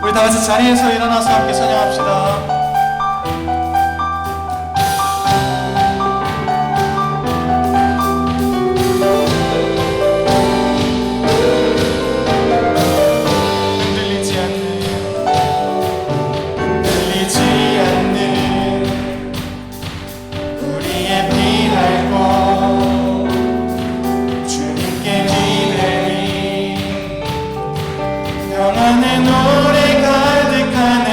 우리 다 같이 자리에서 일어나서 함께 찬양합시다. 평안의 노래 가득하네.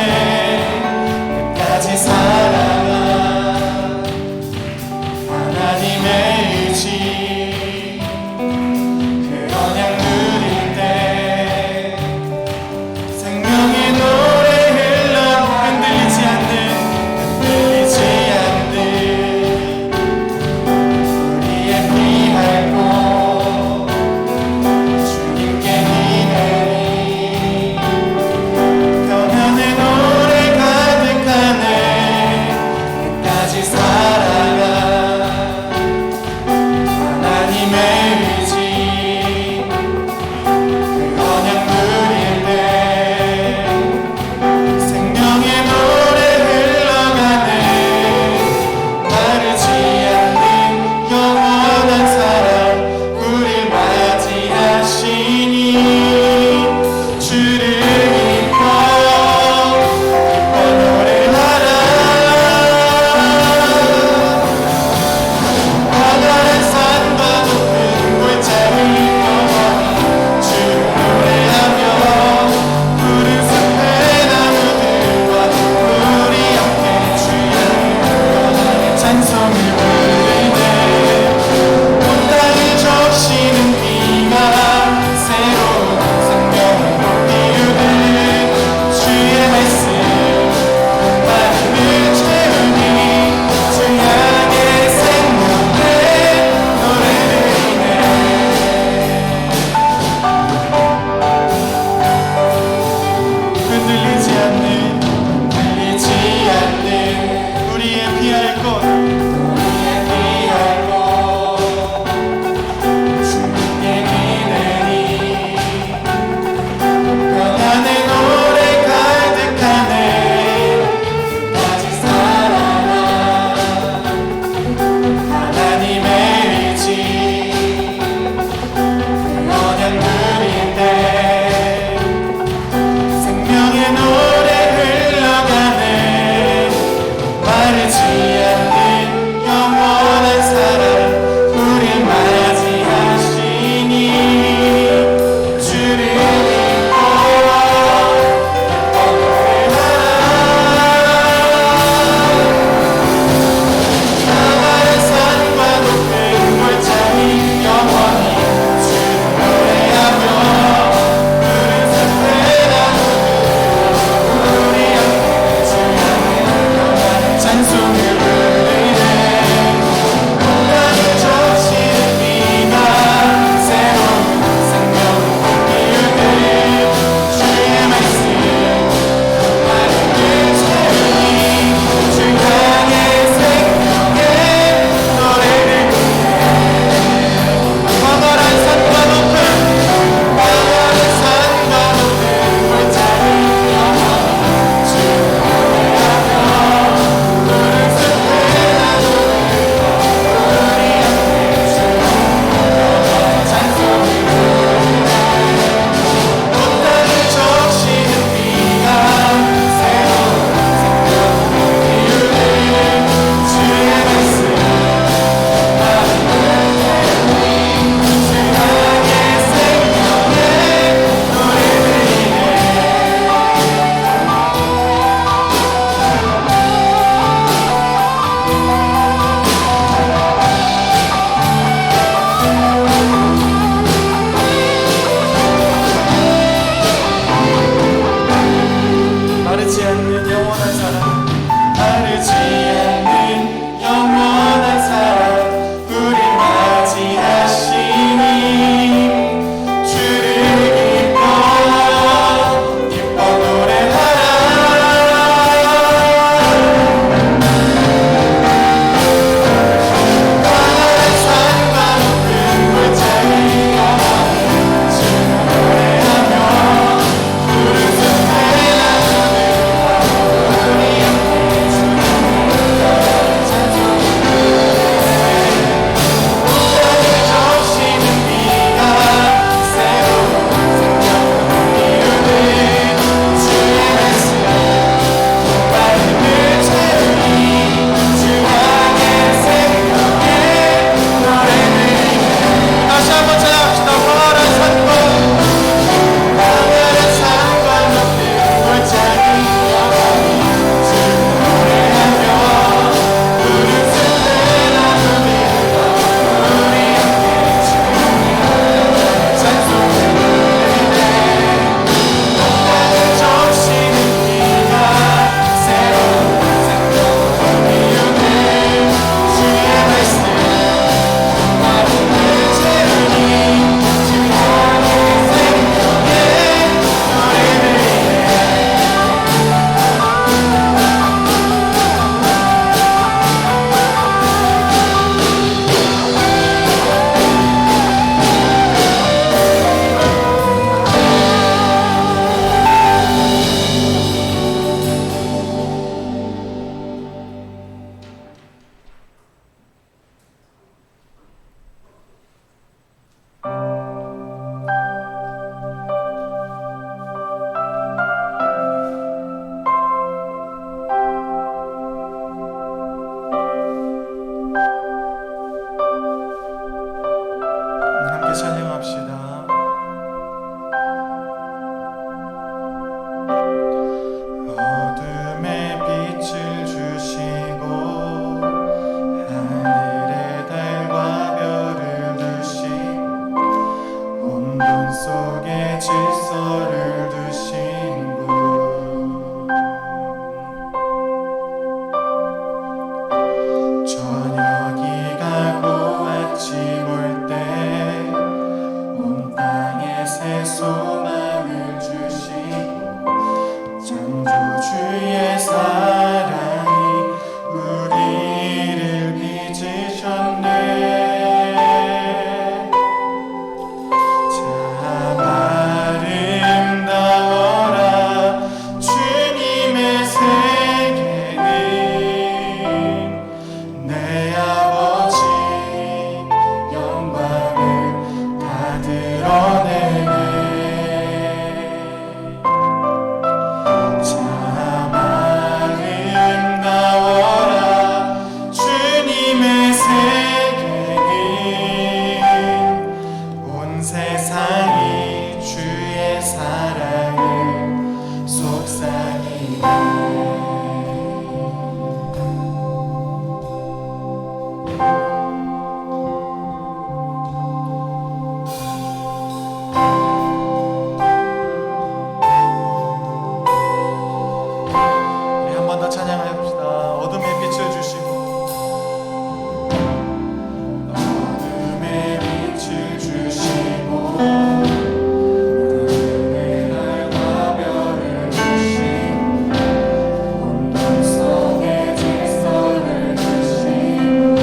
속에 질서를 두신 분, 저녁이 가고 아침 올 때 온 땅에 새 소망을 주시고 창조주의 사랑이 우리를 빚으셨네. 참 아름다워라 주님의 세계는 내 아버지 영광을 다 드러내네. 참 아름다워라 주님의 세계는 온 세상이 주의 사랑을 속삭이네. 우리 한 번 더 찬양합시다. 어둠의 빛을 주시고 어둠의 빛을 주시고 하늘의 달과 별을 주시고 온 땅속에 질서를 주시고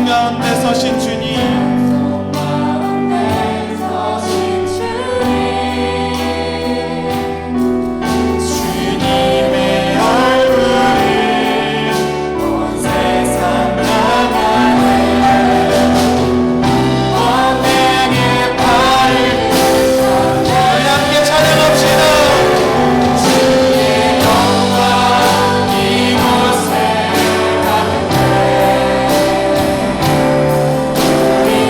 가운데 서신 주님, 우리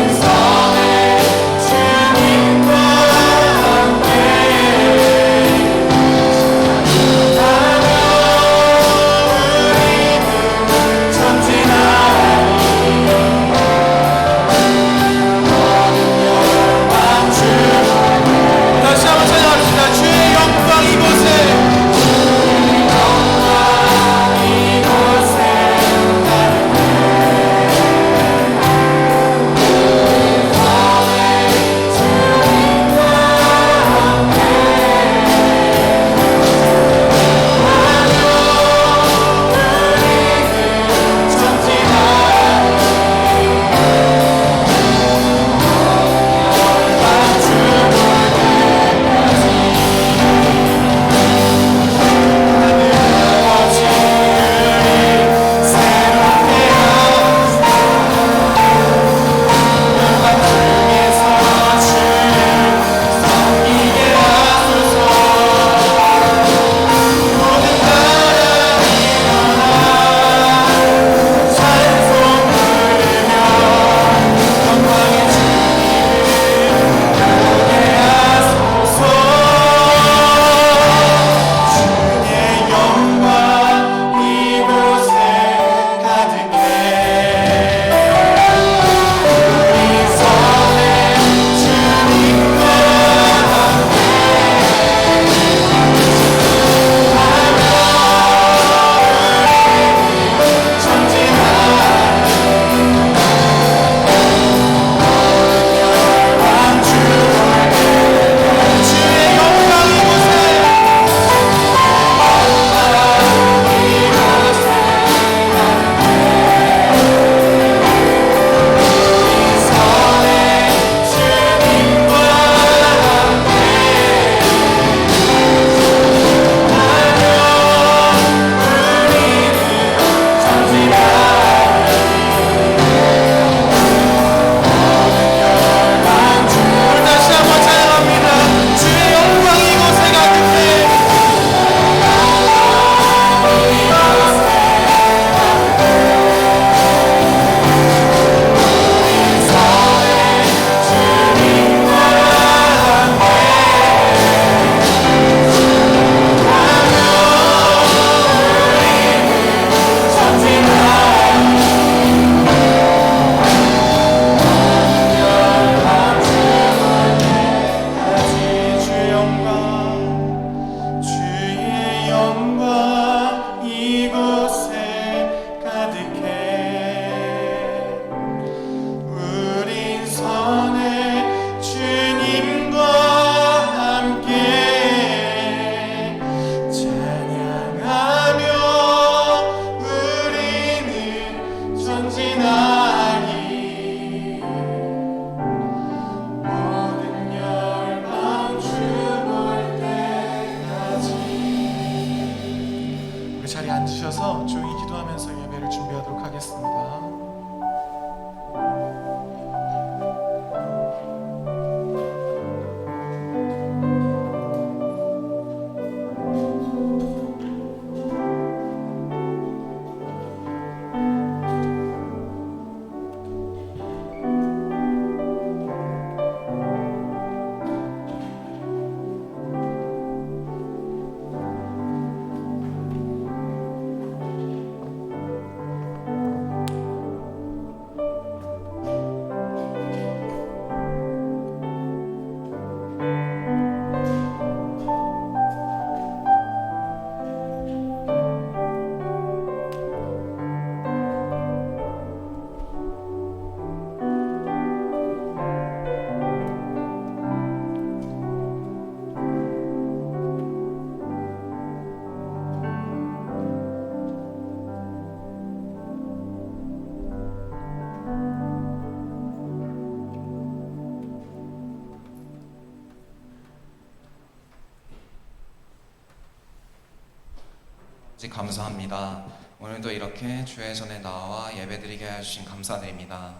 감사합니다. 오늘도 이렇게 주의 전에 나와 예배드리게 해주신 감사드립니다.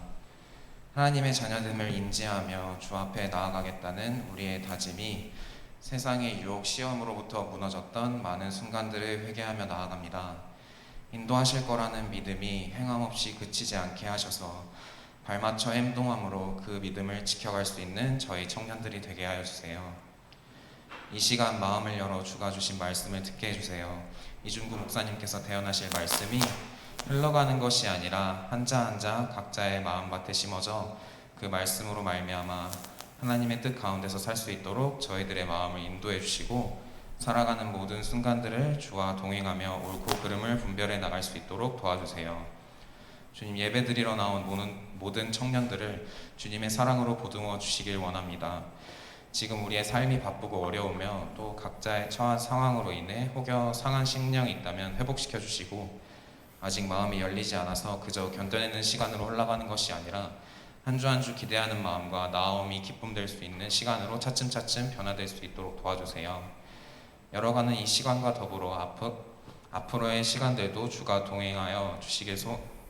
하나님의 자녀됨을 인지하며 주 앞에 나아가겠다는 우리의 다짐이 세상의 유혹 시험으로부터 무너졌던 많은 순간들을 회개하며 나아갑니다. 인도하실 거라는 믿음이 행함 없이 그치지 않게 하셔서 발맞춰 행동함으로 그 믿음을 지켜갈 수 있는 저희 청년들이 되게 하여 주세요. 이 시간 마음을 열어 주가 주신 말씀을 듣게 해주세요. 이준구 목사님께서 대언하실 말씀이 흘러가는 것이 아니라 한자 한자 각자의 마음밭에 심어져 그 말씀으로 말미암아 하나님의 뜻 가운데서 살 수 있도록 저희들의 마음을 인도해 주시고 살아가는 모든 순간들을 주와 동행하며 옳고 그름을 분별해 나갈 수 있도록 도와주세요. 주님, 예배드리러 나온 모든 청년들을 주님의 사랑으로 보듬어 주시길 원합니다. 지금 우리의 삶이 바쁘고 어려우며 또 각자의 처한 상황으로 인해 혹여 상한 심령이 있다면 회복시켜 주시고, 아직 마음이 열리지 않아서 그저 견뎌내는 시간으로 흘러가는 것이 아니라 한 주 한 주 기대하는 마음과 나아옴이 기쁨 될 수 있는 시간으로 차츰차츰 변화될 수 있도록 도와주세요. 열어가는 이 시간과 더불어 앞으로의 시간들도 주가 동행하여 주시길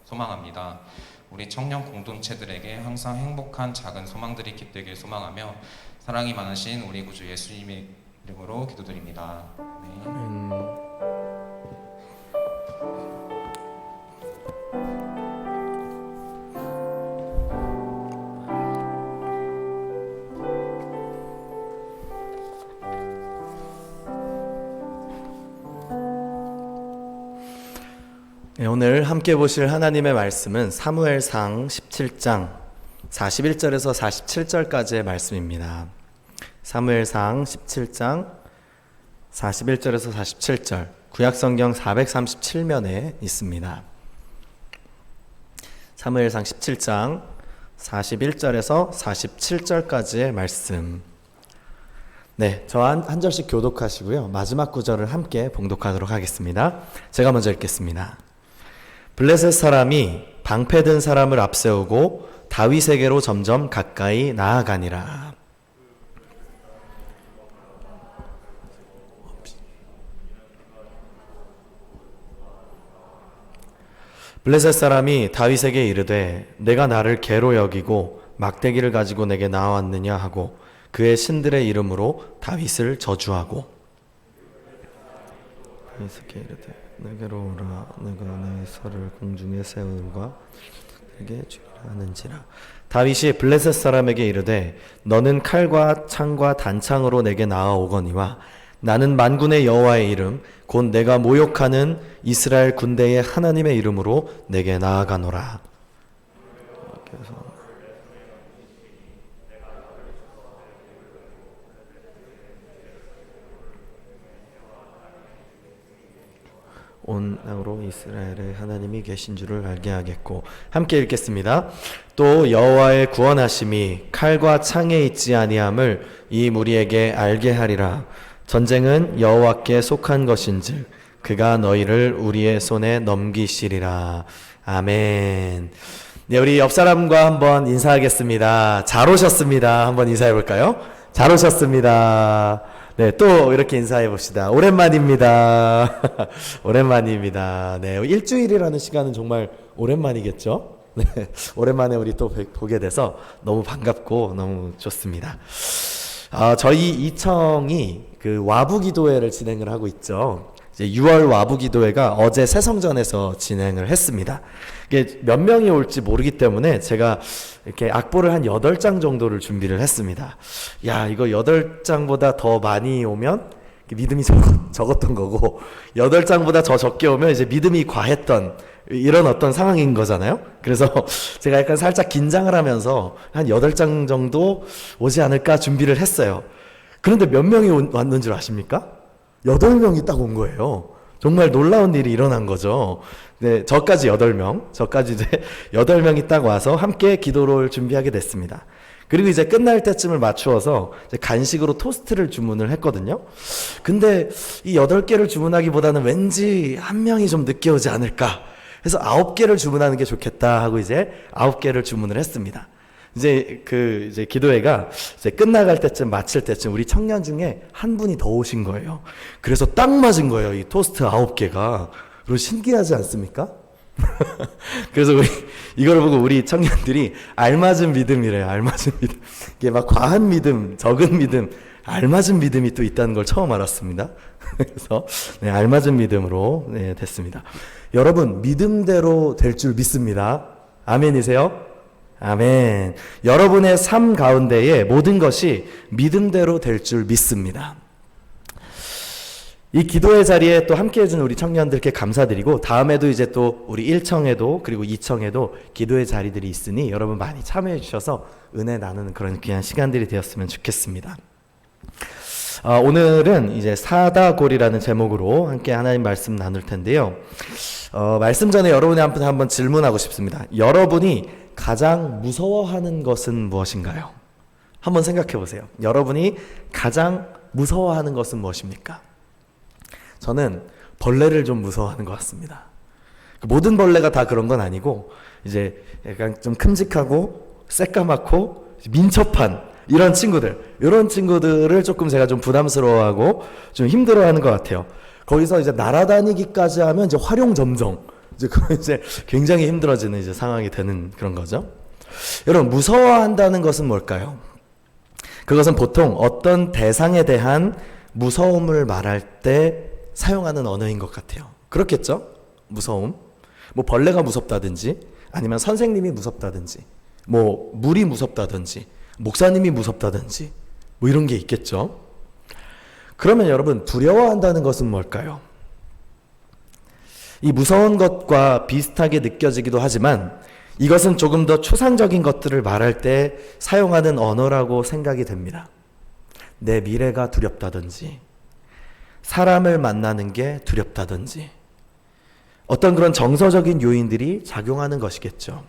소망합니다. 우리 청년 공동체들에게 항상 행복한 작은 소망들이 깃들길 소망하며 사랑이 많으신 우리 구주 예수님의 이름으로 기도드립니다. 아멘. 네, 오늘 함께 보실 하나님의 말씀은 사무엘상 17장 41절에서 47절까지의 말씀입니다. 사무엘상 17장 41절에서 47절, 구약성경 437면에 있습니다. 사무엘상 17장 41절에서 47절까지의 말씀. 네, 저 한 절씩 교독하시고요. 마지막 구절을 함께 봉독하도록 하겠습니다. 제가 먼저 읽겠습니다. 블레셋 사람이 방패든 사람을 앞세우고 다윗에게로 점점 가까이 나아가니라. 블레셋 사람이 다윗에게 이르되 내가 나를 개로 여기고 막대기를 가지고 내게 나왔느냐 하고 그의 신들의 이름으로 다윗을 저주하고, 다윗에게 이르되 내게로 오라. 내가 내 설을 공중에 세우가 내게 주리라 하는지라. 다윗이 블레셋 사람에게 이르되 너는 칼과 창과 단창으로 내게 나아오거니와 나는 만군의 여호와의 이름 곧 내가 모욕하는 이스라엘 군대의 하나님의 이름으로 내게 나아가노라. 온 땅으로 이스라엘의 하나님이 계신 줄을 알게 하겠고. 함께 읽겠습니다. 또 여호와의 구원하심이 칼과 창에 있지 아니함을 이 무리에게 알게 하리라. 전쟁은 여호와께 속한 것인즉 그가 너희를 우리의 손에 넘기시리라. 아멘. 네, 우리 옆 사람과 한번 인사하겠습니다. 잘 오셨습니다. 한번 인사해 볼까요? 잘 오셨습니다. 네, 또 이렇게 인사해 봅시다. 오랜만입니다. 오랜만입니다. 네, 일주일이라는 시간은 정말 오랜만이겠죠? 네, 오랜만에 우리 또 보게 돼서 너무 반갑고 너무 좋습니다. 저희 이청이 그 와부기도회를 진행을 하고 있죠. 이제 6월 와부기도회가 어제 새성전에서 진행을 했습니다. 이게 몇 명이 올지 모르기 때문에 제가 이렇게 악보를 한 8장 정도를 준비를 했습니다. 야, 이거 8장보다 더 많이 오면 믿음이 적었던 거고, 8장보다 더 적게 오면 이제 믿음이 과했던 이런 어떤 상황인 거잖아요. 그래서 제가 약간 살짝 긴장을 하면서 한 8장 정도 오지 않을까 준비를 했어요. 그런데 몇 명이 왔는 줄 아십니까? 8명이 딱 온 거예요. 정말 놀라운 일이 일어난 거죠. 네, 저까지 8명, 저까지 이제 8명이 딱 와서 함께 기도를 준비하게 됐습니다. 그리고 이제 끝날 때쯤을 맞추어서 이제 간식으로 토스트를 주문을 했거든요. 근데 이 8개를 주문하기보다는 왠지 한 명이 좀 늦게 오지 않을까 해서 9개를 주문하는 게 좋겠다 하고 이제 9개를 주문을 했습니다. 이제 기도회가 이제 끝나갈 때쯤, 마칠 때쯤 우리 청년 중에 한 분이 더 오신 거예요. 그래서 딱 맞은 거예요. 이 토스트 9개가. 그리고 신기하지 않습니까? 그래서 이걸 보고 우리 청년들이 알맞은 믿음이래요. 알맞은 믿음. 이게 막 과한 믿음, 적은 믿음, 알맞은 믿음이 또 있다는 걸 처음 알았습니다. 그래서 네, 알맞은 믿음으로 네, 됐습니다. 여러분, 믿음대로 될 줄 믿습니다. 아멘이세요? 아멘. 여러분의 삶 가운데에 모든 것이 믿음대로 될 줄 믿습니다. 이 기도의 자리에 또 함께 해준 우리 청년들께 감사드리고, 다음에도 이제 또 우리 1청에도 그리고 2청에도 기도의 자리들이 있으니 여러분 많이 참여해 주셔서 은혜 나누는 그런 귀한 시간들이 되었으면 좋겠습니다. 오늘은 이제 사다골이라는 제목으로 함께 하나님 말씀 나눌 텐데요. 말씀 전에 여러분한테 한번 질문하고 싶습니다. 여러분이 가장 무서워하는 것은 무엇인가요? 한번 생각해 보세요. 여러분이 가장 무서워하는 것은 무엇입니까? 저는 벌레를 좀 무서워하는 것 같습니다. 모든 벌레가 다 그런 건 아니고, 이제 약간 좀 큼직하고 새까맣고 민첩한 이런 친구들을 조금 제가 좀 부담스러워하고 좀 힘들어하는 것 같아요. 거기서 이제 날아다니기까지 하면 이제 활용점정, 이제 굉장히 힘들어지는 이제 상황이 되는 그런 거죠. 여러분, 무서워한다는 것은 뭘까요? 그것은 보통 어떤 대상에 대한 무서움을 말할 때 사용하는 언어인 것 같아요. 그렇겠죠? 무서움. 뭐 벌레가 무섭다든지, 아니면 선생님이 무섭다든지, 뭐 물이 무섭다든지, 목사님이 무섭다든지, 뭐 이런 게 있겠죠. 그러면 여러분, 두려워한다는 것은 뭘까요? 이 무서운 것과 비슷하게 느껴지기도 하지만 이것은 조금 더 추상적인 것들을 말할 때 사용하는 언어라고 생각이 됩니다. 내 미래가 두렵다든지, 사람을 만나는 게 두렵다든지, 어떤 그런 정서적인 요인들이 작용하는 것이겠죠.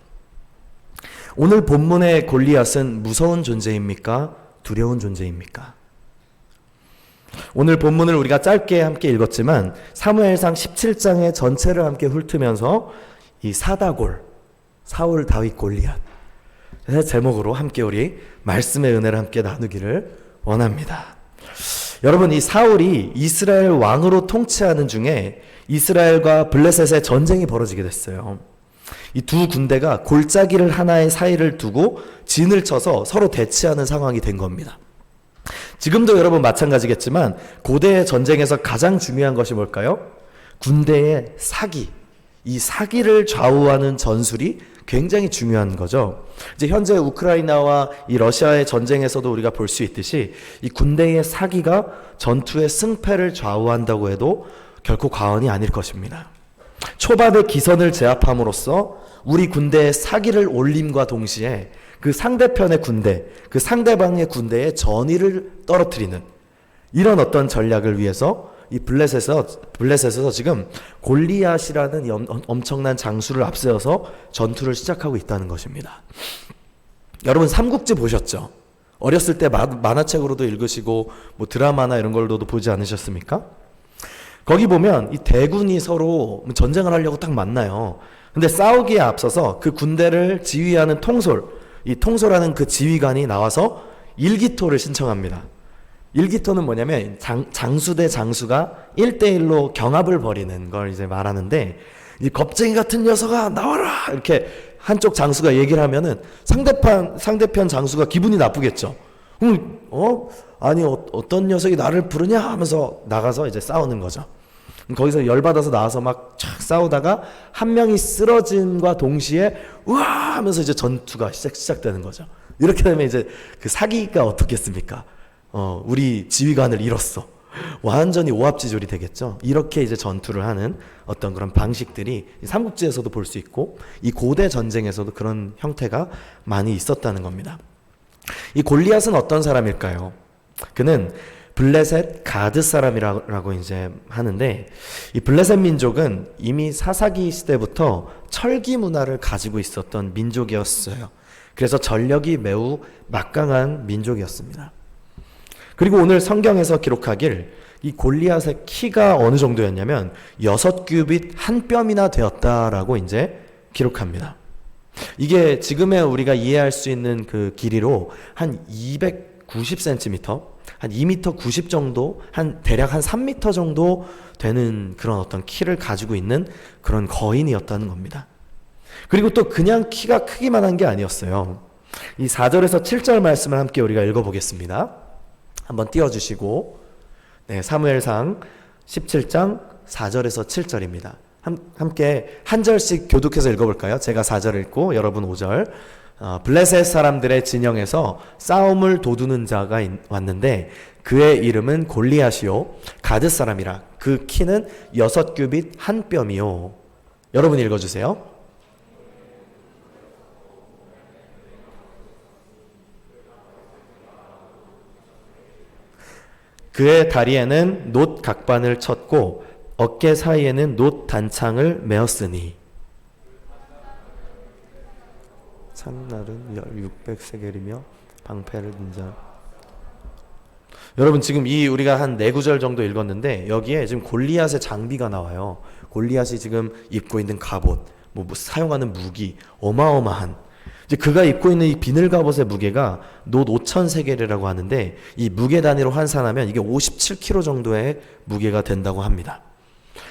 오늘 본문의 골리앗은 무서운 존재입니까? 두려운 존재입니까? 오늘 본문을 우리가 짧게 함께 읽었지만 사무엘상 17장의 전체를 함께 훑으면서 이 사다골, 사울 다윗 골리앗 제목으로 함께 우리 말씀의 은혜를 함께 나누기를 원합니다. 여러분, 이 사울이 이스라엘 왕으로 통치하는 중에 이스라엘과 블레셋의 전쟁이 벌어지게 됐어요. 이 두 군대가 골짜기를 하나의 사이를 두고 진을 쳐서 서로 대치하는 상황이 된 겁니다. 지금도 여러분 마찬가지겠지만 고대의 전쟁에서 가장 중요한 것이 뭘까요? 군대의 사기, 이 사기를 좌우하는 전술이 굉장히 중요한 거죠. 이제 현재 우크라이나와 이 러시아의 전쟁에서도 우리가 볼 수 있듯이 이 군대의 사기가 전투의 승패를 좌우한다고 해도 결코 과언이 아닐 것입니다. 초밥의 기선을 제압함으로써 우리 군대의 사기를 올림과 동시에 그 상대편의 군대, 그 상대방의 군대의 전의를 떨어뜨리는 이런 어떤 전략을 위해서 이 블레셋에서 지금 골리앗이라는 엄청난 장수를 앞세워서 전투를 시작하고 있다는 것입니다. 여러분, 삼국지 보셨죠? 어렸을 때 만화책으로도 읽으시고 뭐 드라마나 이런 걸로도 보지 않으셨습니까? 거기 보면 이 대군이 서로 전쟁을 하려고 딱 만나요. 근데 싸우기에 앞서서 그 군대를 지휘하는 통솔, 이 통솔하는 그 지휘관이 나와서 일기토를 신청합니다. 일기토는 뭐냐면 장수 대 장수가 1대1로 경합을 벌이는 걸 이제 말하는데, 이 겁쟁이 같은 녀석아 나와라 이렇게 한쪽 장수가 얘기를 하면은 상대편 장수가 기분이 나쁘겠죠. 아니 어떤 녀석이 나를 부르냐 하면서 나가서 이제 싸우는 거죠. 거기서 열받아서 나와서 막 촥 싸우다가 한 명이 쓰러짐과 동시에 우와 하면서 이제 전투가 시작되는 거죠. 이렇게 되면 이제 그 사기가 어떻겠습니까? 우리 지휘관을 잃었어. 완전히 오합지졸이 되겠죠. 이렇게 이제 전투를 하는 어떤 그런 방식들이 삼국지에서도 볼 수 있고 이 고대 전쟁에서도 그런 형태가 많이 있었다는 겁니다. 이 골리앗은 어떤 사람일까요? 그는 블레셋 가드 사람이라고 이제 하는데, 이 블레셋 민족은 이미 사사기 시대부터 철기 문화를 가지고 있었던 민족이었어요. 그래서 전력이 매우 막강한 민족이었습니다. 그리고 오늘 성경에서 기록하길 이 골리앗의 키가 어느 정도였냐면 6규빗 한 뼘이나 되었다라고 이제 기록합니다. 이게 지금의 우리가 이해할 수 있는 그 길이로 한 290cm, 한 2m 90 정도, 대략 한 3m 정도 되는 그런 어떤 키를 가지고 있는 그런 거인이었다는 겁니다. 그리고 또 그냥 키가 크기만 한 게 아니었어요. 이 4절에서 7절 말씀을 함께 우리가 읽어보겠습니다. 한번 띄워주시고, 네, 사무엘상 17장 4절에서 7절입니다. 함께 한 절씩 교독해서 읽어볼까요? 제가 4절 읽고 여러분 5절. 블레셋 사람들의 진영에서 싸움을 도두는 자가 왔는데 그의 이름은 골리앗이요 가드 사람이라. 그 키는 6규빗 한 뼘이요. 여러분 읽어주세요. 그의 다리에는 놋 각반을 쳤고 어깨 사이에는 놋 단창을 메었으니 찬날은 600세겔이며 방패를 든 자. 여러분 지금 우리가 한 4구절 정도 읽었는데 여기에 지금 골리앗의 장비가 나와요. 골리앗이 지금 입고 있는 갑옷, 뭐 사용하는 무기, 어마어마한. 이제 그가 입고 있는 이 비늘 갑옷의 무게가 놋 5,000세겔이라고 하는데 이 무게 단위로 환산하면 이게 57kg 정도의 무게가 된다고 합니다.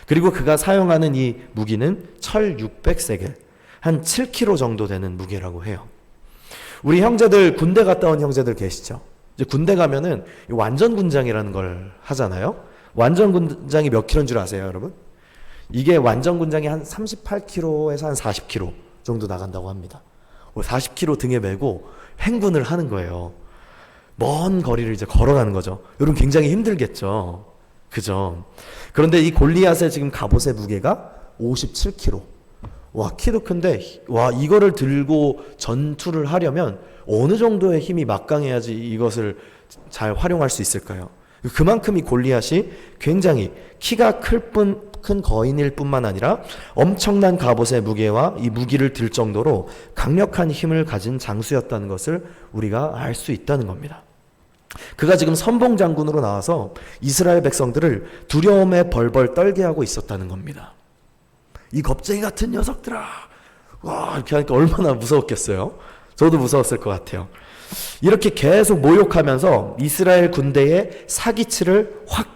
그리고 그가 사용하는 이 무기는 철 600세겔, 한 7kg 정도 되는 무게라고 해요. 우리 형제들 군대 갔다 온 형제들 계시죠? 이제 군대 가면은 완전 군장이라는 걸 하잖아요. 완전 군장이 몇 킬로인 줄 아세요, 여러분? 이게 완전 군장이 한 38kg에서 한 40kg 정도 나간다고 합니다. 40kg 등에 메고 행군을 하는 거예요. 먼 거리를 이제 걸어가는 거죠. 여러분 굉장히 힘들겠죠. 그죠? 그런데 이 골리앗의 지금 갑옷의 무게가 57kg. 와, 키도 큰데, 와, 이거를 들고 전투를 하려면 어느 정도의 힘이 막강해야지 이것을 잘 활용할 수 있을까요? 그만큼 이 골리앗이 굉장히 키가 큰 거인일 뿐만 아니라 엄청난 갑옷의 무게와 이 무기를 들 정도로 강력한 힘을 가진 장수였다는 것을 우리가 알 수 있다는 겁니다. 그가 지금 선봉 장군으로 나와서 이스라엘 백성들을 두려움에 벌벌 떨게 하고 있었다는 겁니다. 이 겁쟁이 같은 녀석들아, 와, 이렇게 하니까 얼마나 무서웠겠어요. 저도 무서웠을 것 같아요. 이렇게 계속 모욕하면서 이스라엘 군대의 사기치를 확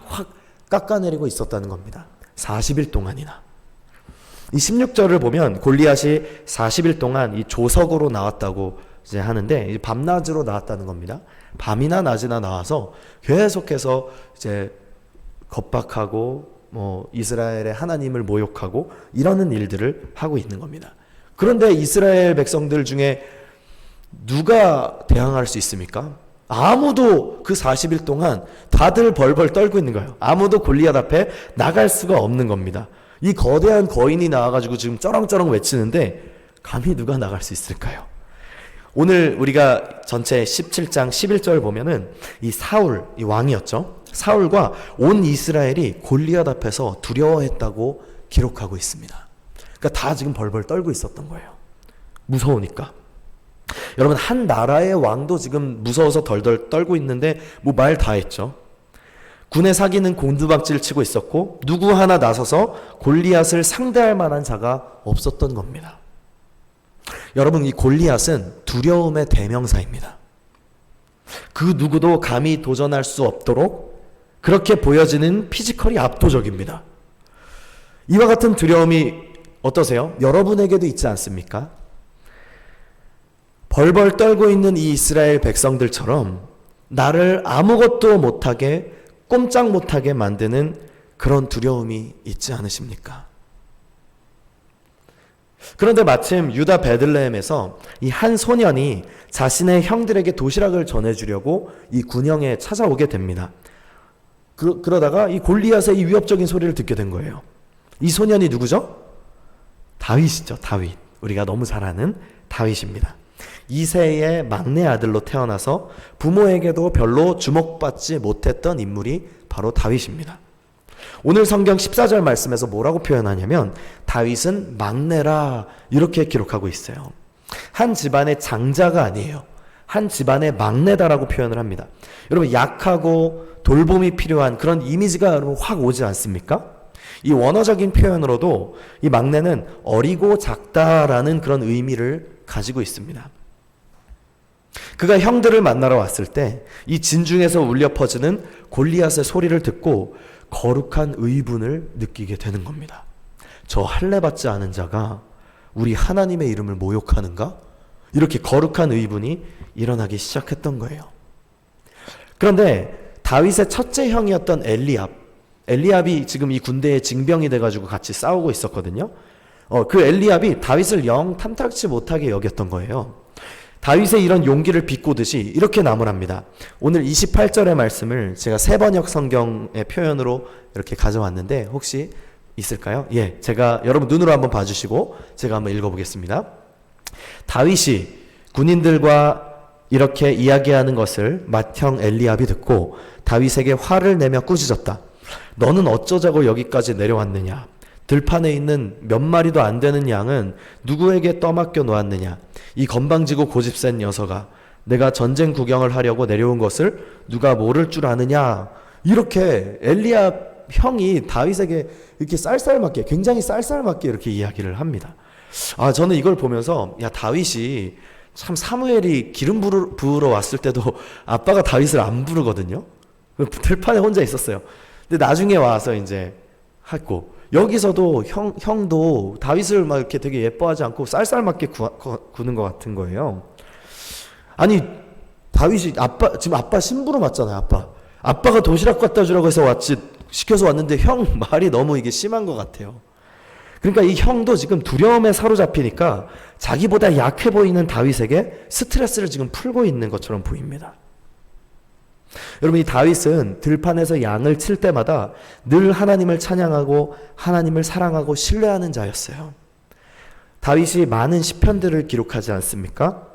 깎아내리고 있었다는 겁니다. 40일 동안이나. 이 16절을 보면 골리앗이 40일 동안 이 조석으로 나왔다고 이제 하는데 이제 밤낮으로 나왔다는 겁니다. 밤이나 낮이나 나와서 계속해서 이제 겁박하고 이스라엘의 하나님을 모욕하고 이러는 일들을 하고 있는 겁니다. 그런데 이스라엘 백성들 중에 누가 대항할 수 있습니까? 아무도 그 40일 동안 다들 벌벌 떨고 있는 거예요. 아무도 골리앗 앞에 나갈 수가 없는 겁니다. 이 거대한 거인이 나와가지고 지금 쩌렁쩌렁 외치는데 감히 누가 나갈 수 있을까요? 오늘 우리가 전체 17장 11절 보면은 이 사울, 이 왕이었죠. 사울과 온 이스라엘이 골리앗 앞에서 두려워했다고 기록하고 있습니다. 그러니까 다 지금 벌벌 떨고 있었던 거예요. 무서우니까. 여러분 한 나라의 왕도 지금 무서워서 덜덜 떨고 있는데 뭐 말 다 했죠. 군의 사기는 곤두박질을 치고 있었고 누구 하나 나서서 골리앗을 상대할 만한 자가 없었던 겁니다. 여러분 이 골리앗은 두려움의 대명사입니다. 그 누구도 감히 도전할 수 없도록 그렇게 보여지는 피지컬이 압도적입니다. 이와 같은 두려움이 어떠세요? 여러분에게도 있지 않습니까? 벌벌 떨고 있는 이 이스라엘 백성들처럼 나를 아무것도 못하게 꼼짝 못하게 만드는 그런 두려움이 있지 않으십니까? 그런데 마침 유다 베들레헴에서 이 한 소년이 자신의 형들에게 도시락을 전해주려고 이 군영에 찾아오게 됩니다. 그러다가 이 골리앗의 이 위협적인 소리를 듣게 된 거예요. 이 소년이 누구죠? 다윗이죠. 다윗. 우리가 너무 잘 아는 다윗입니다. 이새의 막내 아들로 태어나서 부모에게도 별로 주목받지 못했던 인물이 바로 다윗입니다. 오늘 성경 14절 말씀에서 뭐라고 표현하냐면 다윗은 막내라 이렇게 기록하고 있어요. 한 집안의 장자가 아니에요. 한 집안의 막내다라고 표현을 합니다. 여러분 약하고 돌봄이 필요한 그런 이미지가 여러분 확 오지 않습니까? 이 원어적인 표현으로도 이 막내는 어리고 작다라는 그런 의미를 가지고 있습니다. 그가 형들을 만나러 왔을 때 이 진중에서 울려 퍼지는 골리앗의 소리를 듣고 거룩한 의분을 느끼게 되는 겁니다. 저 할례 받지 않은 자가 우리 하나님의 이름을 모욕하는가? 이렇게 거룩한 의분이 일어나기 시작했던 거예요. 그런데 다윗의 첫째 형이었던 엘리압이 지금 이 군대에 징병이 돼가지고 같이 싸우고 있었거든요. 그 엘리압이 다윗을 영 탐탁치 못하게 여겼던 거예요. 다윗의 이런 용기를 비꼬듯이 이렇게 나무랍니다. 오늘 28절의 말씀을 제가 새번역 성경의 표현으로 이렇게 가져왔는데 혹시 있을까요? 예, 제가 여러분 눈으로 한번 봐주시고 제가 한번 읽어보겠습니다. 다윗이 군인들과 이렇게 이야기하는 것을 맏형 엘리압이 듣고 다윗에게 화를 내며 꾸짖었다. 너는 어쩌자고 여기까지 내려왔느냐? 들판에 있는 몇 마리도 안 되는 양은 누구에게 떠맡겨 놓았느냐? 이 건방지고 고집센 녀석아, 내가 전쟁 구경을 하려고 내려온 것을 누가 모를 줄 아느냐? 이렇게 엘리압 형이 다윗에게 이렇게 쌀쌀맞게, 굉장히 쌀쌀맞게 이렇게 이야기를 합니다. 저는 이걸 보면서 야, 다윗이 참 사무엘이 기름 부으러 왔을 때도 아빠가 다윗을 안 부르거든요. 들판에 혼자 있었어요. 근데 나중에 와서 이제 했고, 여기서도 형도 다윗을 막 이렇게 되게 예뻐하지 않고 쌀쌀맞게 구는 것 같은 거예요. 아니, 다윗이 지금 아빠 심부름 왔잖아요, 아빠가 도시락 갖다 주라고 해서 시켜서 왔는데 형 말이 너무 이게 심한 것 같아요. 그러니까 이 형도 지금 두려움에 사로잡히니까 자기보다 약해 보이는 다윗에게 스트레스를 지금 풀고 있는 것처럼 보입니다. 여러분, 이 다윗은 들판에서 양을 칠 때마다 늘 하나님을 찬양하고 하나님을 사랑하고 신뢰하는 자였어요. 다윗이 많은 시편들을 기록하지 않습니까?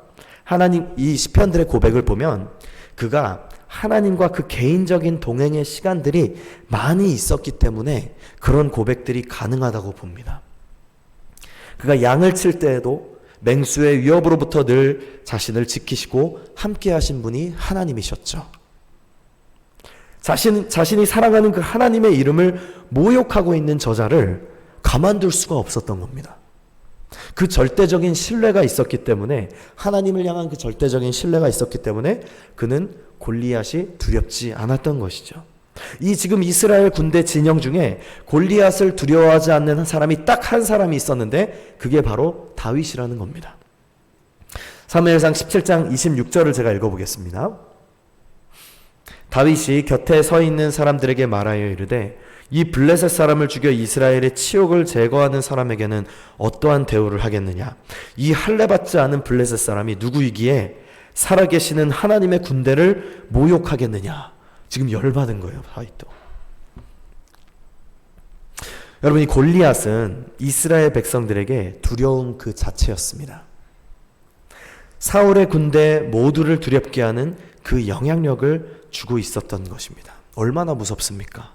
이 시편들의 고백을 보면 그가 하나님과 그 개인적인 동행의 시간들이 많이 있었기 때문에 그런 고백들이 가능하다고 봅니다. 그가 양을 칠 때에도 맹수의 위협으로부터 늘 자신을 지키시고 함께 하신 분이 하나님이셨죠. 자신이 사랑하는 그 하나님의 이름을 모욕하고 있는 저자를 가만둘 수가 없었던 겁니다. 그 절대적인 신뢰가 있었기 때문에, 하나님을 향한 그 절대적인 신뢰가 있었기 때문에 그는 골리앗이 두렵지 않았던 것이죠. 이 지금 이스라엘 군대 진영 중에 골리앗을 두려워하지 않는 사람이 딱 한 사람이 있었는데 그게 바로 다윗이라는 겁니다. 사무엘상 17장 26절을 제가 읽어보겠습니다. 다윗이 곁에 서 있는 사람들에게 말하여 이르되 이 블레셋 사람을 죽여 이스라엘의 치욕을 제거하는 사람에게는 어떠한 대우를 하겠느냐? 이 할례 받지 않은 블레셋 사람이 누구이기에 살아계시는 하나님의 군대를 모욕하겠느냐? 지금 열받은 거예요, 다윗도. 여러분, 이 골리앗은 이스라엘 백성들에게 두려움 그 자체였습니다. 사울의 군대 모두를 두렵게 하는 그 영향력을 주고 있었던 것입니다. 얼마나 무섭습니까?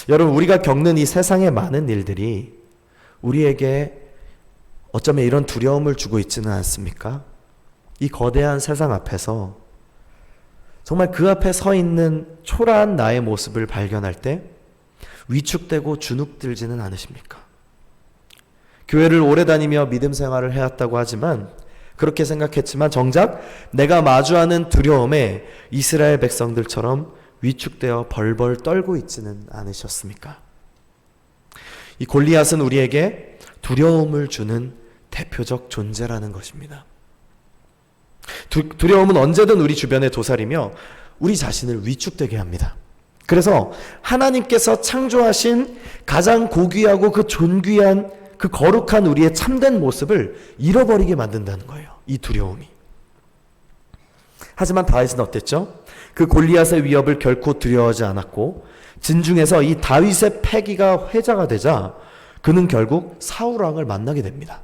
여러분, 우리가 겪는 이 세상의 많은 일들이 우리에게 어쩌면 이런 두려움을 주고 있지는 않습니까? 이 거대한 세상 앞에서 정말 그 앞에 서 있는 초라한 나의 모습을 발견할 때 위축되고 주눅들지는 않으십니까? 교회를 오래 다니며 믿음 생활을 해왔다고 하지만, 그렇게 생각했지만 정작 내가 마주하는 두려움에 이스라엘 백성들처럼 위축되어 벌벌 떨고 있지는 않으셨습니까? 이 골리앗은 우리에게 두려움을 주는 대표적 존재라는 것입니다. 두려움은 언제든 우리 주변에 도사리며 우리 자신을 위축되게 합니다. 그래서 하나님께서 창조하신 가장 고귀하고 그 존귀한 그 거룩한 우리의 참된 모습을 잃어버리게 만든다는 거예요, 이 두려움이. 하지만 다윗은 어땠죠? 그 골리앗의 위협을 결코 두려워하지 않았고, 진중에서 이 다윗의 패기가 회자가 되자 그는 결국 사울왕을 만나게 됩니다.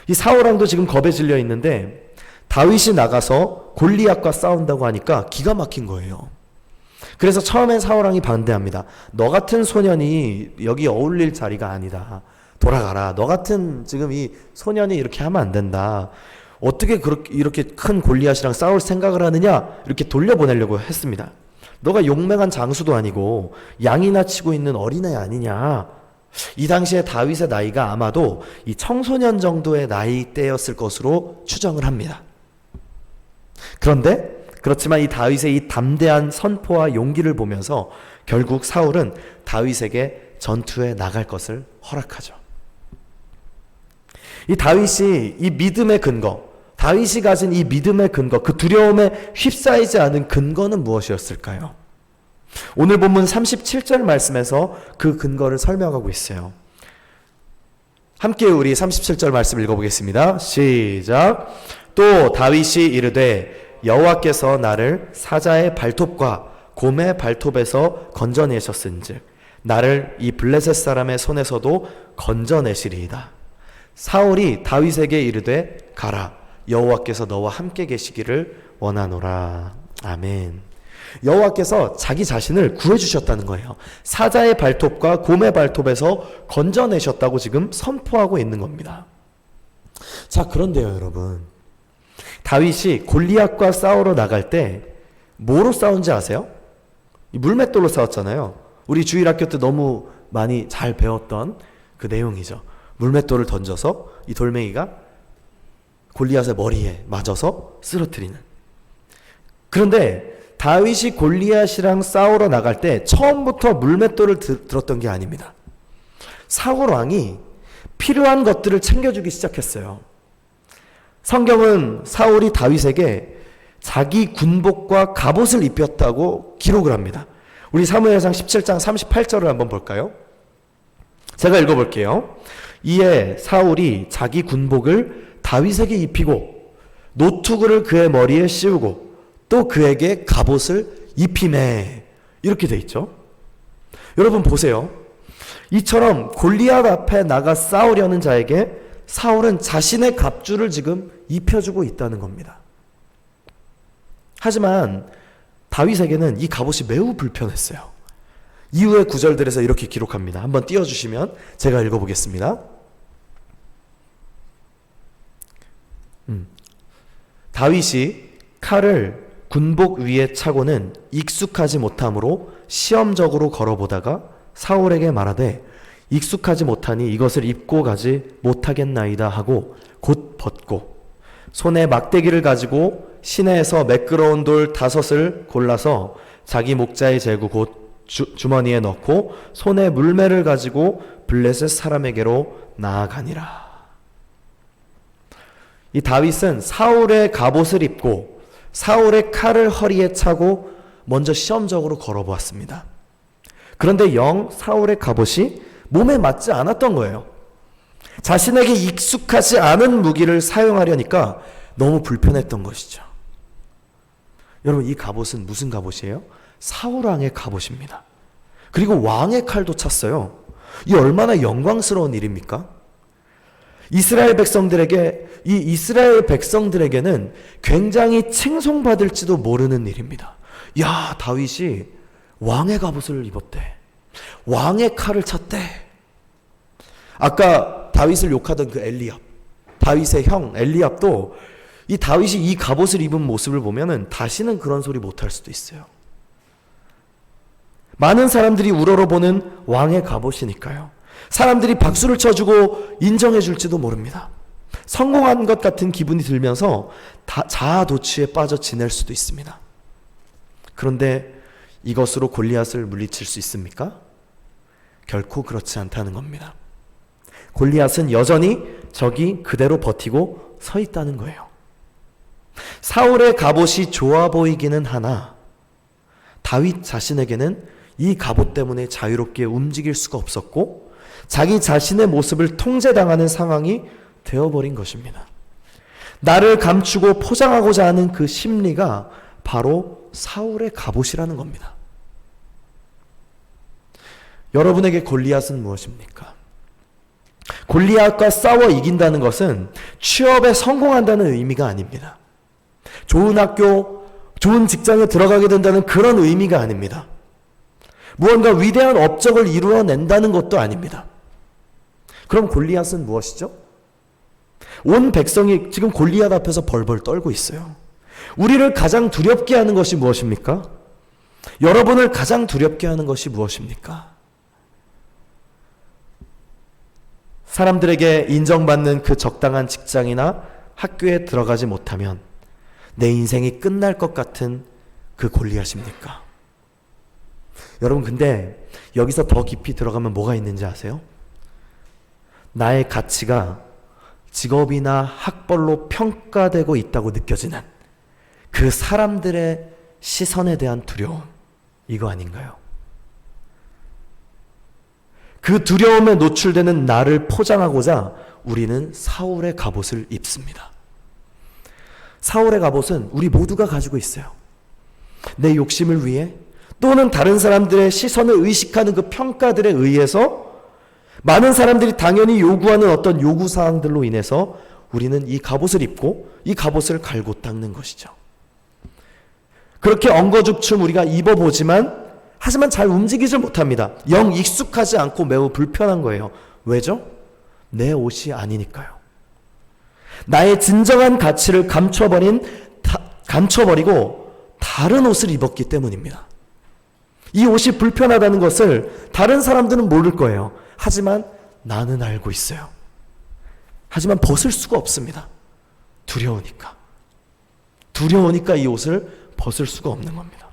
이 사울왕도 지금 겁에 질려 있는데 다윗이 나가서 골리앗과 싸운다고 하니까 기가 막힌 거예요. 그래서 처음엔 사울왕이 반대합니다. 너 같은 소년이 여기 어울릴 자리가 아니다. 돌아가라. 너 같은 지금 이 소년이 이렇게 하면 안 된다. 어떻게 이렇게 큰 골리앗이랑 싸울 생각을 하느냐? 이렇게 돌려보내려고 했습니다. 너가 용맹한 장수도 아니고 양이나 치고 있는 어린애 아니냐. 이 당시에 다윗의 나이가 아마도 이 청소년 정도의 나이대였을 것으로 추정을 합니다. 그렇지만 이 다윗의 이 담대한 선포와 용기를 보면서 결국 사울은 다윗에게 전투에 나갈 것을 허락하죠. 이 다윗이 이 믿음의 근거, 다윗이 가진 이 믿음의 근거, 그 두려움에 휩싸이지 않은 근거는 무엇이었을까요? 오늘 본문 37절 말씀에서 그 근거를 설명하고 있어요. 함께 우리 37절 말씀 읽어보겠습니다. 시작. 또 다윗이 이르되 여호와께서 나를 사자의 발톱과 곰의 발톱에서 건져내셨은즉 나를 이 블레셋 사람의 손에서도 건져내시리이다. 사울이 다윗에게 이르되 가라, 여호와께서 너와 함께 계시기를 원하노라. 아멘. 여호와께서 자기 자신을 구해주셨다는 거예요. 사자의 발톱과 곰의 발톱에서 건져내셨다고 지금 선포하고 있는 겁니다. 자, 그런데요 여러분, 다윗이 골리앗과 싸우러 나갈 때 뭐로 싸운지 아세요? 이 물맷돌로 싸웠잖아요. 우리 주일학교 때 너무 많이 잘 배웠던 그 내용이죠. 물맷돌을 던져서 이 돌멩이가 골리앗의 머리에 맞아서 쓰러뜨리는. 그런데 다윗이 골리앗이랑 싸우러 나갈 때 처음부터 물맷돌을 들었던 게 아닙니다. 사울 왕이 필요한 것들을 챙겨주기 시작했어요. 성경은 사울이 다윗에게 자기 군복과 갑옷을 입혔다고 기록을 합니다. 우리 사무엘상 17장 38절을 한번 볼까요? 제가 읽어볼게요. 이에 사울이 자기 군복을 다윗에게 입히고 노투구를 그의 머리에 씌우고 또 그에게 갑옷을 입히매. 이렇게 돼 있죠. 여러분 보세요. 이처럼 골리앗 앞에 나가 싸우려는 자에게 사울은 자신의 갑주를 지금 입혀주고 있다는 겁니다. 하지만 다윗에게는 이 갑옷이 매우 불편했어요. 이후의 구절들에서 이렇게 기록합니다. 한번 띄워주시면 제가 읽어보겠습니다. 다윗이 칼을 군복 위에 차고는 익숙하지 못함으로 시험적으로 걸어보다가 사울에게 말하되 익숙하지 못하니 이것을 입고 가지 못하겠나이다 하고 곧 벗고 손에 막대기를 가지고 시내에서 매끄러운 돌 5을 골라서 자기 목자의 제구 곧 주머니에 넣고 손에 물매를 가지고 블레셋 사람에게로 나아가니라. 이 다윗은 사울의 갑옷을 입고 사울의 칼을 허리에 차고 먼저 시험적으로 걸어보았습니다. 그런데 영 사울의 갑옷이 몸에 맞지 않았던 거예요. 자신에게 익숙하지 않은 무기를 사용하려니까 너무 불편했던 것이죠. 여러분, 이 갑옷은 무슨 갑옷이에요? 사울왕의 갑옷입니다. 그리고 왕의 칼도 찼어요. 이 얼마나 영광스러운 일입니까? 이스라엘 백성들에게는 굉장히 칭송받을지도 모르는 일입니다. 야, 다윗이 왕의 갑옷을 입었대. 왕의 칼을 찼대. 아까 다윗을 욕하던 그 엘리압, 다윗의 형 엘리압도 이 다윗이 이 갑옷을 입은 모습을 보면은 다시는 그런 소리 못할 수도 있어요. 많은 사람들이 우러러보는 왕의 갑옷이니까요. 사람들이 박수를 쳐주고 인정해 줄지도 모릅니다. 성공한 것 같은 기분이 들면서 자아도취에 빠져 지낼 수도 있습니다. 그런데 이것으로 골리앗을 물리칠 수 있습니까? 결코 그렇지 않다는 겁니다. 골리앗은 여전히 저기 그대로 버티고 서 있다는 거예요. 사울의 갑옷이 좋아 보이기는 하나 다윗 자신에게는 이 갑옷 때문에 자유롭게 움직일 수가 없었고 자기 자신의 모습을 통제당하는 상황이 되어버린 것입니다. 나를 감추고 포장하고자 하는 그 심리가 바로 사울의 갑옷이라는 겁니다. 여러분에게 골리앗은 무엇입니까? 골리앗과 싸워 이긴다는 것은 취업에 성공한다는 의미가 아닙니다. 좋은 학교, 좋은 직장에 들어가게 된다는 그런 의미가 아닙니다. 무언가 위대한 업적을 이루어낸다는 것도 아닙니다. 그럼 골리앗은 무엇이죠? 온 백성이 지금 골리앗 앞에서 벌벌 떨고 있어요. 우리를 가장 두렵게 하는 것이 무엇입니까? 여러분을 가장 두렵게 하는 것이 무엇입니까? 사람들에게 인정받는 그 적당한 직장이나 학교에 들어가지 못하면 내 인생이 끝날 것 같은 그 골리앗입니까? 여러분, 근데 여기서 더 깊이 들어가면 뭐가 있는지 아세요? 나의 가치가 직업이나 학벌로 평가되고 있다고 느껴지는 그 사람들의 시선에 대한 두려움, 이거 아닌가요? 그 두려움에 노출되는 나를 포장하고자 우리는 사울의 갑옷을 입습니다. 사울의 갑옷은 우리 모두가 가지고 있어요. 내 욕심을 위해 또는 다른 사람들의 시선을 의식하는 그 평가들에 의해서 많은 사람들이 당연히 요구하는 어떤 요구사항들로 인해서 우리는 이 갑옷을 입고 이 갑옷을 갈고 닦는 것이죠. 그렇게 엉거죽춤 우리가 입어보지만 하지만 잘 움직이질 못합니다. 영 익숙하지 않고 매우 불편한 거예요. 왜죠? 내 옷이 아니니까요. 나의 진정한 가치를 감춰버리고 다른 옷을 입었기 때문입니다. 이 옷이 불편하다는 것을 다른 사람들은 모를 거예요. 하지만 나는 알고 있어요. 하지만 벗을 수가 없습니다. 두려우니까. 두려우니까 이 옷을 벗을 수가 없는 겁니다.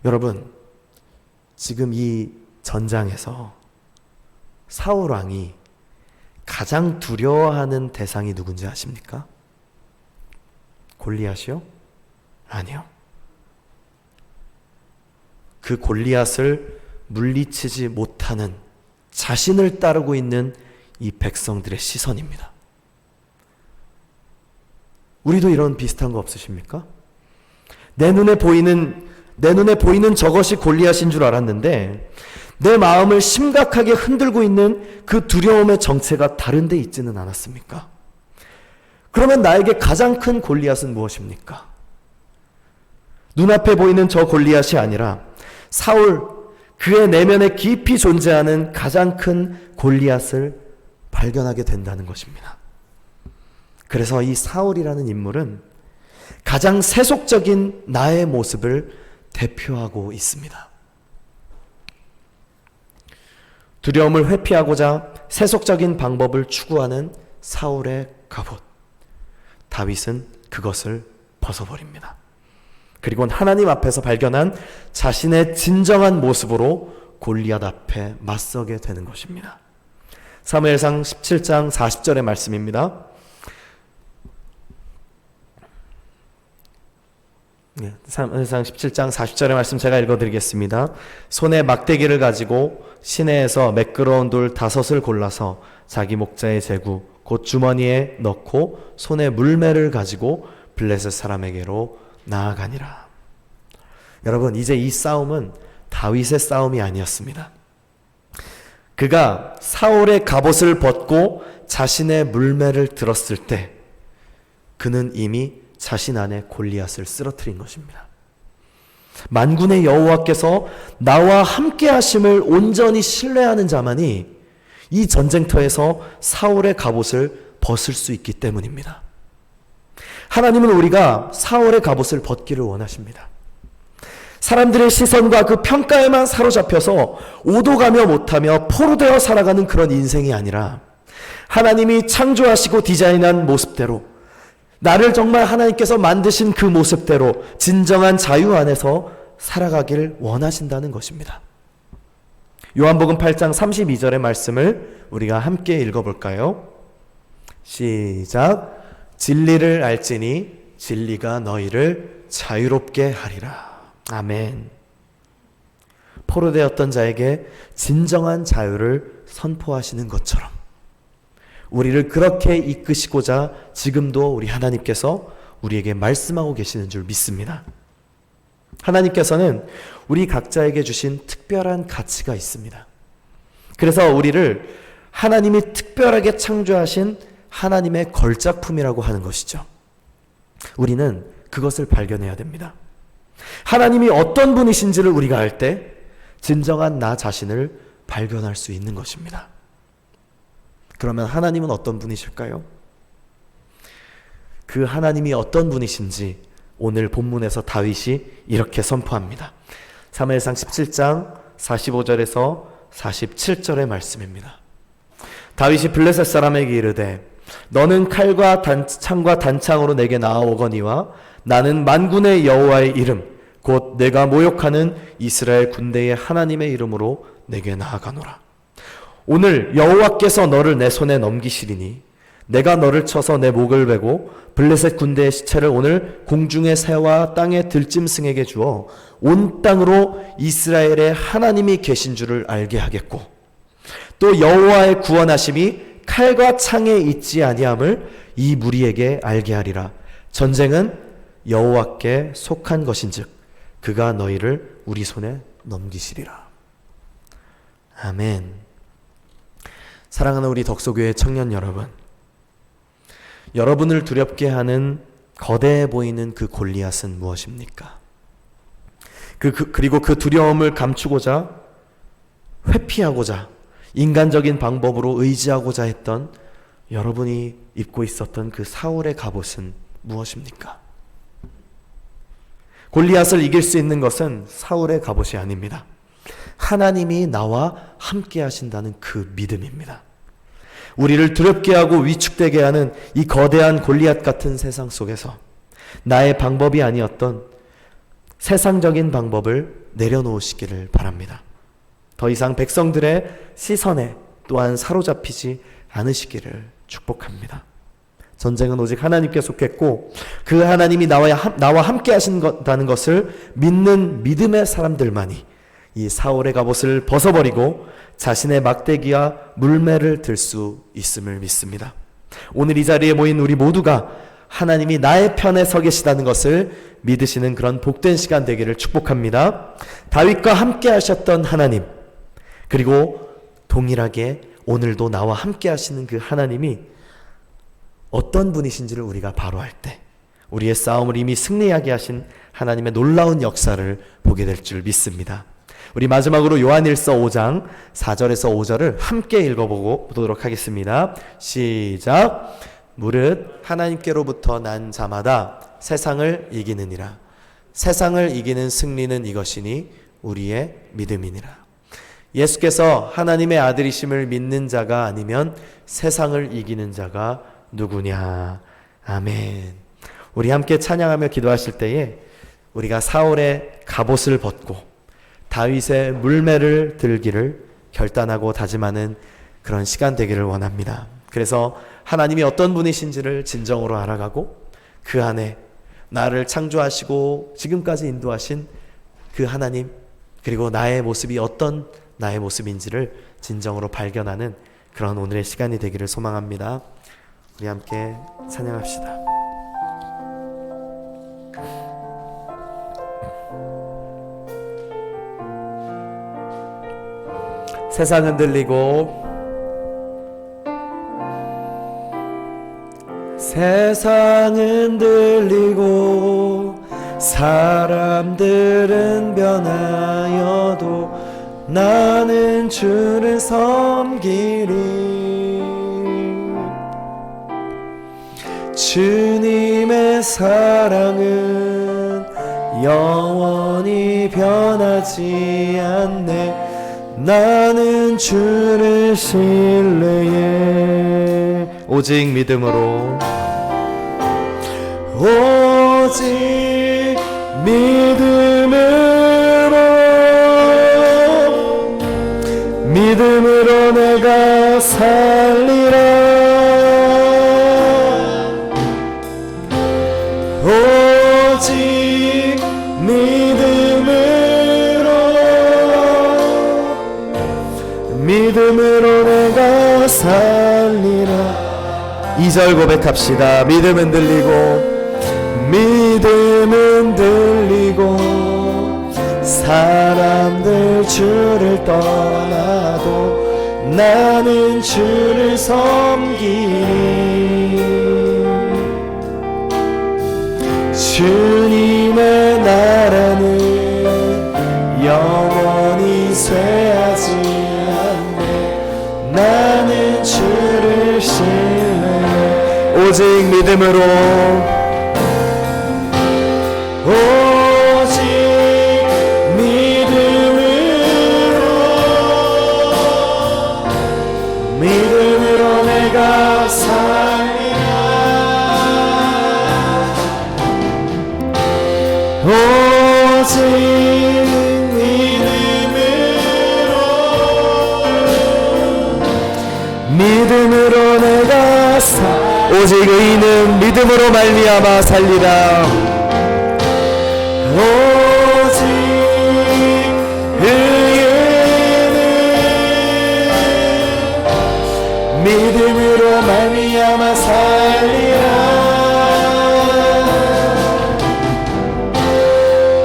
여러분, 지금 이 전장에서 사울 왕이 가장 두려워하는 대상이 누군지 아십니까? 골리앗이요? 아니요. 그 골리앗을 물리치지 못하는 자신을 따르고 있는 이 백성들의 시선입니다. 우리도 이런 비슷한 거 없으십니까? 내 눈에 보이는 저것이 골리앗인 줄 알았는데 내 마음을 심각하게 흔들고 있는 그 두려움의 정체가 다른 데 있지는 않았습니까? 그러면 나에게 가장 큰 골리앗은 무엇입니까? 눈앞에 보이는 저 골리앗이 아니라 사울, 그의 내면에 깊이 존재하는 가장 큰 골리앗을 발견하게 된다는 것입니다. 그래서 이 사울이라는 인물은 가장 세속적인 나의 모습을 대표하고 있습니다. 두려움을 회피하고자 세속적인 방법을 추구하는 사울의 갑옷. 다윗은 그것을 벗어버립니다. 그리고 하나님 앞에서 발견한 자신의 진정한 모습으로 골리앗 앞에 맞서게 되는 것입니다. 사무엘상 17장 40절의 말씀입니다. 사무엘상 17장 40절의 말씀 제가 읽어드리겠습니다. 손에 막대기를 가지고 시내에서 매끄러운 돌 5을 골라서 자기 목자의 제구 곧 주머니에 넣고 손에 물매를 가지고 블레셋 사람에게로 나아가니라. 여러분, 이제 이 싸움은 다윗의 싸움이 아니었습니다. 그가 사울의 갑옷을 벗고 자신의 물매를 들었을 때 그는 이미 자신 안에 골리앗을 쓰러뜨린 것입니다. 만군의 여호와께서 나와 함께 하심을 온전히 신뢰하는 자만이 이 전쟁터에서 사울의 갑옷을 벗을 수 있기 때문입니다. 하나님은 우리가 사울의 갑옷을 벗기를 원하십니다. 사람들의 시선과 그 평가에만 사로잡혀서 오도가며 못하며 포로되어 살아가는 그런 인생이 아니라 하나님이 창조하시고 디자인한 모습대로 나를 정말 하나님께서 만드신 그 모습대로 진정한 자유 안에서 살아가길 원하신다는 것입니다. 요한복음 8장 32절의 말씀을 우리가 함께 읽어볼까요? 시작. 진리를 알지니 진리가 너희를 자유롭게 하리라. 아멘. 포로되었던 자에게 진정한 자유를 선포하시는 것처럼 우리를 그렇게 이끄시고자 지금도 우리 하나님께서 우리에게 말씀하고 계시는 줄 믿습니다. 하나님께서는 우리 각자에게 주신 특별한 가치가 있습니다. 그래서 우리를 하나님이 특별하게 창조하신 하나님의 걸작품이라고 하는 것이죠. 우리는 그것을 발견해야 됩니다. 하나님이 어떤 분이신지를 우리가 알 때 진정한 나 자신을 발견할 수 있는 것입니다. 그러면 하나님은 어떤 분이실까요? 그 하나님이 어떤 분이신지 오늘 본문에서 다윗이 이렇게 선포합니다. 사무엘상 17장 45절에서 47절의 말씀입니다. 다윗이 블레셋 사람에게 이르되 너는 칼과 창과 단창으로 내게 나아오거니와 나는 만군의 여호와의 이름 곧 내가 모욕하는 이스라엘 군대의 하나님의 이름으로 내게 나아가노라. 오늘 여호와께서 너를 내 손에 넘기시리니 내가 너를 쳐서 내 목을 베고 블레셋 군대의 시체를 오늘 공중의 새와 땅의 들짐승에게 주어 온 땅으로 이스라엘의 하나님이 계신 줄을 알게 하겠고 또 여호와의 구원하심이 칼과 창에 있지 아니함을 이 무리에게 알게 하리라. 전쟁은 여호와께 속한 것인즉 그가 너희를 우리 손에 넘기시리라. 아멘. 사랑하는 우리 덕소교회 청년 여러분, 여러분을 두렵게 하는 거대해 보이는 그 골리앗은 무엇입니까? 그리고 그 두려움을 감추고자 회피하고자 인간적인 방법으로 의지하고자 했던 여러분이 입고 있었던 그 사울의 갑옷은 무엇입니까? 골리앗을 이길 수 있는 것은 사울의 갑옷이 아닙니다. 하나님이 나와 함께 하신다는 그 믿음입니다. 우리를 두렵게 하고 위축되게 하는 이 거대한 골리앗 같은 세상 속에서 나의 방법이 아니었던 세상적인 방법을 내려놓으시기를 바랍니다. 더 이상 백성들의 시선에 또한 사로잡히지 않으시기를 축복합니다. 전쟁은 오직 하나님께 속했고 그 하나님이 나와 함께 하신다는 것을 믿는 믿음의 사람들만이 이 사울의 갑옷을 벗어버리고 자신의 막대기와 물매를 들 수 있음을 믿습니다. 오늘 이 자리에 모인 우리 모두가 하나님이 나의 편에 서 계시다는 것을 믿으시는 그런 복된 시간 되기를 축복합니다. 다윗과 함께 하셨던 하나님, 그리고 동일하게 오늘도 나와 함께 하시는 그 하나님이 어떤 분이신지를 우리가 바로 알 때 우리의 싸움을 이미 승리하게 하신 하나님의 놀라운 역사를 보게 될 줄 믿습니다. 우리 마지막으로 요한일서 5장 4절에서 5절을 함께 읽어보도록 하겠습니다. 시작. 무릇 하나님께로부터 난 자마다 세상을 이기느니라. 세상을 이기는 승리는 이것이니 우리의 믿음이니라. 예수께서 하나님의 아들이심을 믿는 자가 아니면 세상을 이기는 자가 누구냐. 아멘. 우리 함께 찬양하며 기도하실 때에 우리가 사울의 갑옷을 벗고 다윗의 물매를 들기를 결단하고 다짐하는 그런 시간 되기를 원합니다. 그래서 하나님이 어떤 분이신지를 진정으로 알아가고 그 안에 나를 창조하시고 지금까지 인도하신 그 하나님, 그리고 나의 모습이 어떤 나의 모습인지를 진정으로 발견하는 그런 오늘의 시간이 되기를 소망합니다. 우리 함께 찬양합시다. 세상 흔들리고 세상 흔들리고 사람들은 변하여도 나는 주를 섬기리. 주님의 사랑은 영원히 변하지 않네. 나는 주를 신뢰해. 오직 믿음으로, 오직 믿음으로 내가 살리라. 오직 믿음으로 내가 살리라. 2절 고백합시다. 믿음은 들리고 사람들 주를 떠나도 나는 주를 섬기리. 주님의 나라는 영원히 쇠하지 않네. 나는 주를 신뢰해. 오직 믿음으로 믿음으로 내가 살리라. 오직 믿음으로 내가 오직 의인은 믿음으로 말미암아 살리라. 오직 의인은 믿음으로 말미암아 살리라.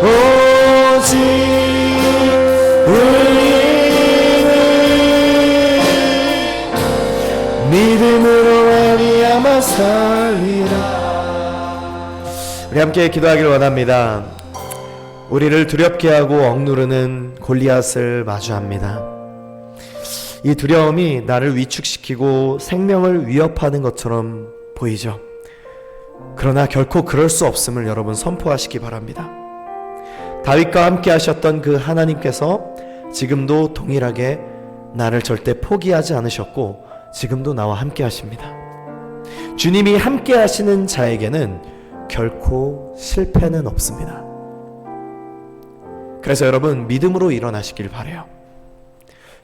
오직 의인은 믿음으로 말미암아 살리라. 우리 함께 기도하기를 원합니다. 우리를 두렵게 하고 억누르는 골리앗을 마주합니다. 이 두려움이 나를 위축시키고 생명을 위협하는 것처럼 보이죠. 그러나 결코 그럴 수 없음을 여러분 선포하시기 바랍니다. 다윗과 함께 하셨던 그 하나님께서 지금도 동일하게 나를 절대 포기하지 않으셨고 지금도 나와 함께 하십니다. 주님이 함께 하시는 자에게는 결코 실패는 없습니다. 그래서 여러분 믿음으로 일어나시길 바라요.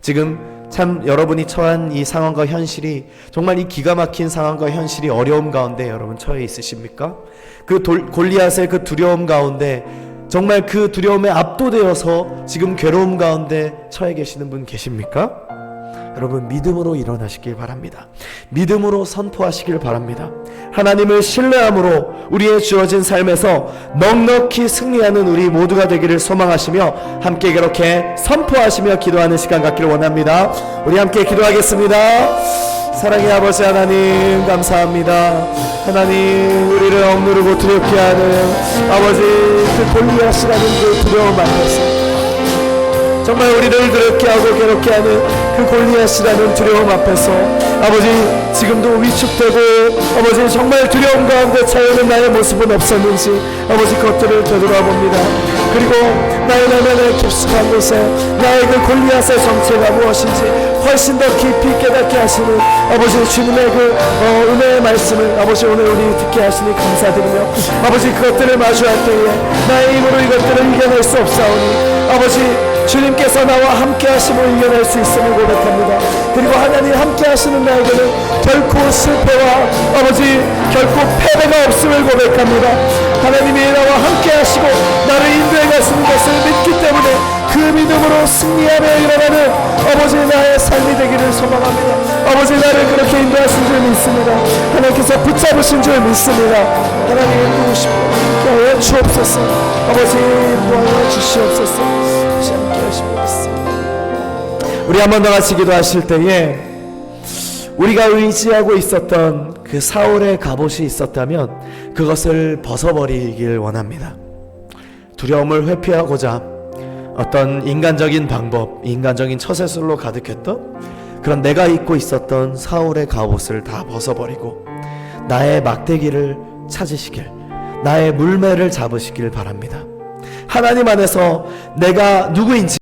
지금 참 여러분이 처한 이 상황과 현실이 정말 이 기가 막힌 상황과 현실이 어려움 가운데 여러분 처해 있으십니까? 그 골리앗의 그 두려움 가운데 정말 그 두려움에 압도되어서 지금 괴로움 가운데 처해 계시는 분 계십니까? 여러분 믿음으로 일어나시길 바랍니다. 믿음으로 선포하시길 바랍니다. 하나님을 신뢰함으로 우리의 주어진 삶에서 넉넉히 승리하는 우리 모두가 되기를 소망하시며 함께 그렇게 선포하시며 기도하는 시간 갖기를 원합니다. 우리 함께 기도하겠습니다. 사랑의 아버지 하나님 감사합니다. 하나님 우리를 억누르고 두렵게 하는 아버지 그 골리앗이라는 그 두려움 앞에서 정말 우리를 두렵게 하고 괴롭게 하는 그 골리앗이라는 두려움 앞에서 아버지 지금도 위축되고 아버지 정말 두려움 가운데 차오는 나의 모습은 없었는지 아버지 그것들을 되돌아봅니다. 그리고 나의 내면의 깊숙한 곳에 나의 그 골리앗의 정체가 무엇인지 훨씬 더 깊이 깨닫게 하시는 아버지 주님의 그 은혜의 말씀을 아버지 오늘 우리 듣게 하시니 감사드리며 아버지 그것들을 마주할 때에 나의 힘으로 이것들을 이겨낼 수 없사오니 아버지 주님께서 나와 함께 하심을 이겨낼 수 있음을 고백합니다. 그리고 하나님 함께 하시는 나에게는 결코 실패와 아버지 결코 패배가 없음을 고백합니다. 하나님이 나와 함께 하시고 나를 인도해 가시는 것을 믿기 때문에 그 믿음으로 승리하며 일어나는 아버지 나의 삶이 되기를 소망합니다. 아버지 나를 그렇게 인도하신 줄 믿습니다. 하나님께서 붙잡으신 줄 믿습니다. 하나님 인도하시고 함께하여 주옵소서. 아버지 인도하여 주시옵소서. 함께 하시고 있습니다. 우리 한 번 더 같이 기도하실 때에 우리가 의지하고 있었던 그 사울의 갑옷이 있었다면 그것을 벗어버리길 원합니다. 두려움을 회피하고자 어떤 인간적인 방법, 인간적인 처세술로 가득했던 그런 내가 입고 있었던 사울의 갑옷을 다 벗어버리고 나의 막대기를 찾으시길, 나의 물매를 잡으시길 바랍니다. 하나님 안에서 내가 누구인지